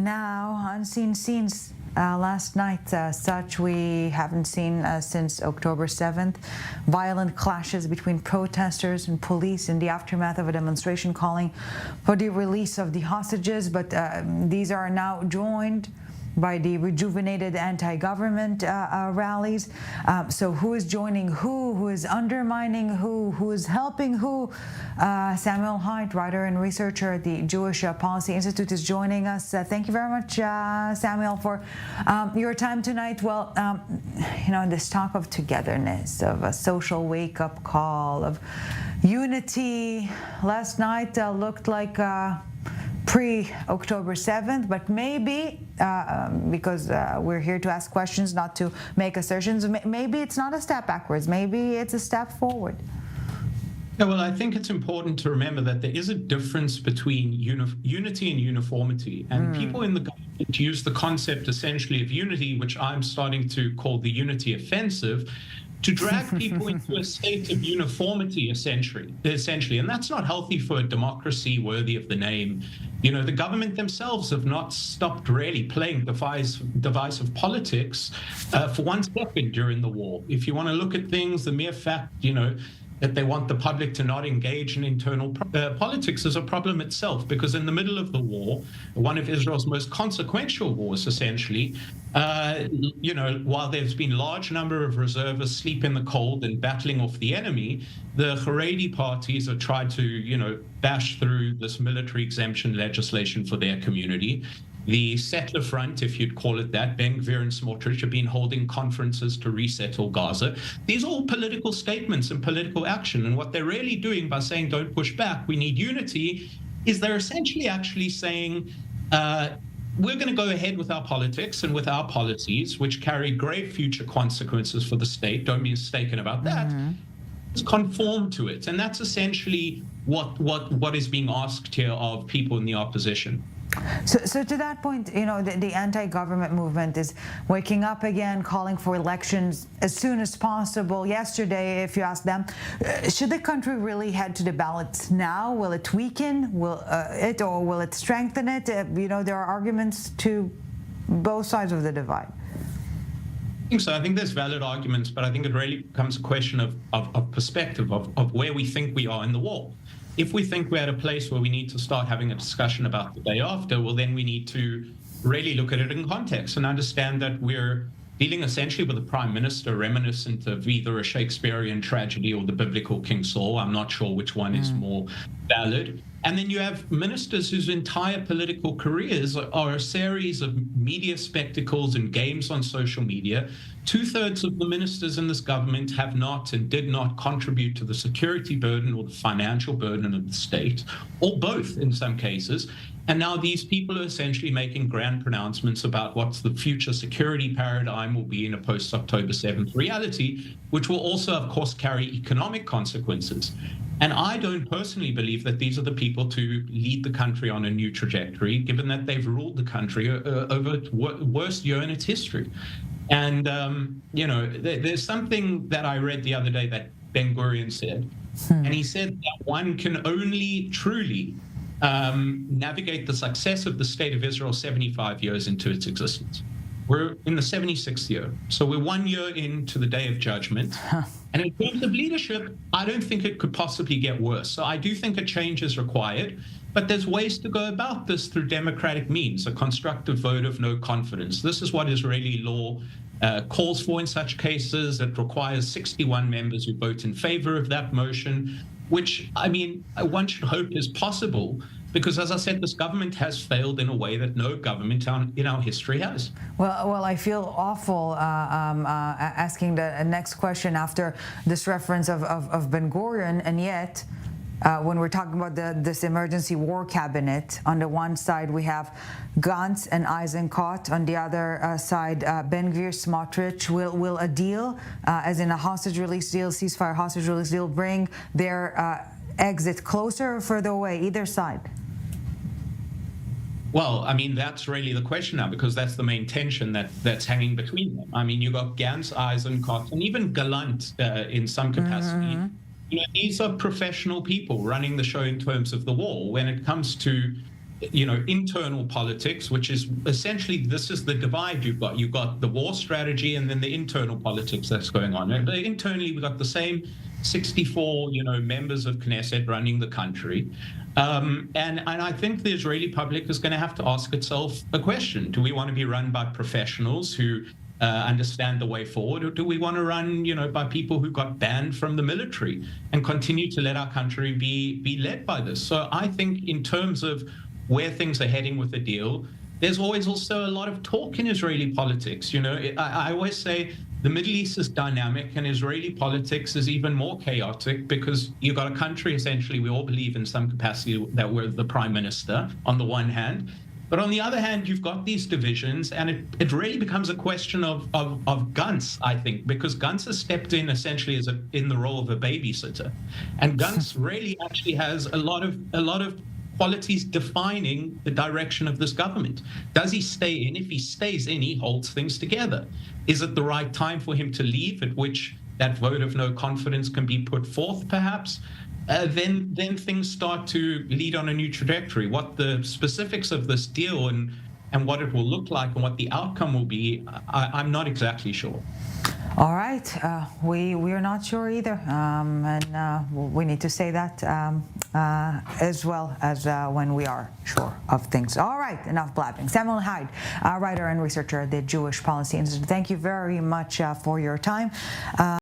now unseen scenes last night, such we haven't seen since October 7th. Violent clashes between protesters and police in the aftermath of a demonstration calling for the release of the hostages, but these are now joined by the rejuvenated anti-government rallies. So who is joining who is undermining who is helping who? Samuel Hyde, writer and researcher at the Jewish Policy Institute, is joining us. Thank you very much, Samuel, for your time tonight. Well, this talk of togetherness, of a social wake-up call, of unity, last night looked like pre-October 7th, but maybe, because we're here to ask questions, not to make assertions, maybe it's not a step backwards, maybe it's a step forward. Yeah, well, I think it's important to remember that there is a difference between unity and uniformity. And people in the government use the concept essentially of unity, which I'm starting to call the unity offensive, to drag people into a state of uniformity, essentially. And that's not healthy for a democracy worthy of the name. The government themselves have not stopped really playing divisive politics for 1 second during the war. If you want to look at things, the mere fact, that they want the public to not engage in internal politics is a problem itself, because in the middle of the war, one of Israel's most consequential wars, essentially, while there's been a large number of reservists sleep in the cold and battling off the enemy, the Haredi parties have tried to, bash through this military exemption legislation for their community. The settler front, if you'd call it that, Ben-Gvir and Smotrich, have been holding conferences to resettle Gaza. These are all political statements and political action. And what they're really doing by saying, don't push back, we need unity, is they're essentially actually saying, we're going to go ahead with our politics and with our policies, which carry grave future consequences for the state. Don't be mistaken about that. It's conform to it. And that's essentially what is being asked here of people in the opposition. So to that point, the anti-government movement is waking up again, calling for elections as soon as possible. Yesterday, if you ask them, should the country really head to the ballots now? Will it weaken? Will it strengthen it? There are arguments to both sides of the divide. I think so. I think there's valid arguments, but I think it really becomes a question of perspective, of where we think we are in the war. If we think we're at a place where we need to start having a discussion about the day after, well, then we need to really look at it in context and understand that we're dealing essentially with a prime minister reminiscent of either a Shakespearean tragedy or the biblical King Saul. I'm not sure which one is more valid. And then you have ministers whose entire political careers are a series of media spectacles and games on social media. 2/3 of the ministers in this government have not and did not contribute to the security burden or the financial burden of the state, or both in some cases. And now these people are essentially making grand pronouncements about what the future security paradigm will be in a post-October 7th reality, which will also, of course, carry economic consequences. And I don't personally believe that these are the people to lead the country on a new trajectory, given that they've ruled the country over its worst year in its history. And, there's something that I read the other day that Ben-Gurion said, and he said that one can only truly navigate the success of the state of Israel 75 years into its existence. We're in the 76th year. So we're 1 year into the day of judgment. And in terms of leadership, I don't think it could possibly get worse. So I do think a change is required, but there's ways to go about this through democratic means, a constructive vote of no confidence. This is what Israeli law calls for in such cases. It requires 61 members who vote in favor of that motion, which, one should hope is possible, because, as I said, this government has failed in a way that no government in our history has. Well, I feel awful asking the next question after this reference of Ben-Gurion, and yet, when we're talking about this emergency war cabinet, on the one side we have Gantz and Eisenkot, on the other side Ben-Gvir, Smotrich. Will a deal, as in a hostage release deal, ceasefire hostage release deal, bring their exit closer or further away, either side? Well, that's really the question now, because that's the main tension that's hanging between them. You got Gantz, Eisenkot, and even Gallant in some capacity. These are professional people running the show in terms of the war. When it comes to internal politics, which is essentially, this is the divide you've got. You've got the war strategy and then the internal politics that's going on. And internally, we've got the same 64, members of Knesset running the country. And I think the Israeli public is going to have to ask itself a question. Do we want to be run by professionals who understand the way forward, or do we want to run, by people who got banned from the military and continue to let our country be led by this? So I think in terms of where things are heading with the deal, there's always also a lot of talk in Israeli politics. I always say the Middle East is dynamic and Israeli politics is even more chaotic, because you've got a country, essentially, we all believe in some capacity that we're the prime minister on the one hand. But on the other hand, you've got these divisions, and it really becomes a question of Gantz, I think, because Gantz has stepped in essentially in the role of a babysitter. And Gantz really actually has a lot of qualities defining the direction of this government. Does he stay in? If he stays in, he holds things together. Is it the right time for him to leave, at which that vote of no confidence can be put forth, perhaps? Then things start to lead on a new trajectory. What the specifics of this deal and what it will look like and what the outcome will be, I'm not exactly sure. All right, we are not sure either, and we need to say that as well as when we are sure of things. All right, enough blabbing. Samuel Hyde, writer and researcher at the Jewish Policy Institute, thank you very much for your time.